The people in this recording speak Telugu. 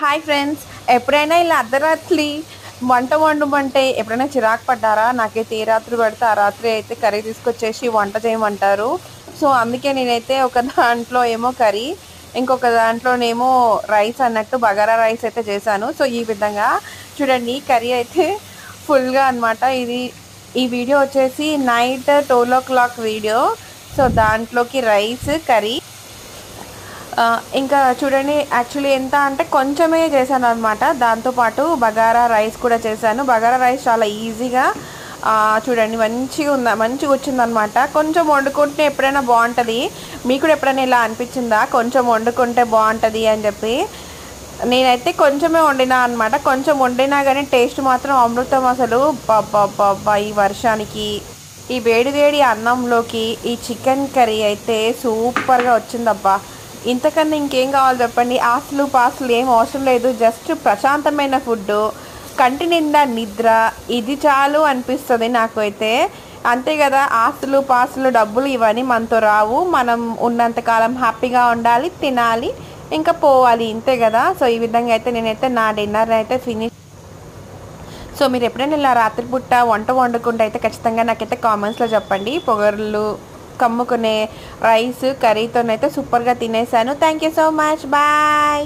హాయ్ ఫ్రెండ్స్, ఎప్పుడైనా ఇలా అర్ధరాత్రి వంట వండమంటే ఎప్పుడైనా చిరాకు పడ్డారా? నాకైతే ఏ రాత్రి పడితే ఆ రాత్రి అయితే కర్రీ తీసుకొచ్చేసి వంట చేయమంటారు. సో అందుకే నేనైతే ఒక దాంట్లో ఏమో కర్రీ, ఇంకొక దాంట్లోనేమో రైస్ అన్నట్టు బగారా రైస్ అయితే చేశాను. సో ఈ విధంగా చూడండి, కర్రీ అయితే ఫుల్గా అనమాట. ఈ వీడియో వచ్చేసి నైట్ 12 o'clock వీడియో. సో దాంట్లోకి రైస్ కర్రీ, ఇంకా చూడండి, యాక్చువల్లీ ఎంత అంటే కొంచెమే చేశాను అనమాట. దాంతోపాటు బగారా రైస్ కూడా చేశాను. బగారా రైస్ చాలా ఈజీగా చూడండి మంచిగా వచ్చిందనమాట. కొంచెం వండుకుంటే ఎప్పుడైనా బాగుంటుంది. మీకు కూడా ఎప్పుడైనా ఇలా అనిపించిందా కొంచెం వండుకుంటే బాగుంటుంది అని చెప్పి? నేనైతే కొంచెమే వండినా అనమాట. కొంచెం వండినా కానీ టేస్ట్ మాత్రం అమృతం అసలు. బాబా, ఈ వర్షానికి ఈ వేడి వేడి అన్నంలోకి ఈ చికెన్ కర్రీ అయితే సూపర్గా వచ్చిందబ్బా. ఇంతకన్నా ఇంకేం కావాలి చెప్పండి? ఆస్తులు పాస్తులు ఏం అవసరం లేదు. జస్ట్ ప్రశాంతమైన ఫుడ్, కంటి నిండా నిద్ర, ఇది చాలు అనిపిస్తుంది నాకు అయితే. అంతే కదా, ఆస్తులు పాస్తులు డబ్బులు ఇవన్నీ మనతో రావు. మనం ఉన్నంతకాలం హ్యాపీగా ఉండాలి, తినాలి, ఇంకా పోవాలి, ఇంతే కదా. సో ఈ విధంగా అయితే నేనైతే నా డిన్నర్ అయితే ఫినిష్. సో మీరు ఎప్పుడైనా ఇలా రాత్రిపూట వంట వండుకుంటే అయితే ఖచ్చితంగా నాకైతే కామెంట్స్లో చెప్పండి. పొగర్లు కమ్ముకునే రైస్ కర్రీతోనైతే సూపర్గా తినేసాను. Thank you so much, bye.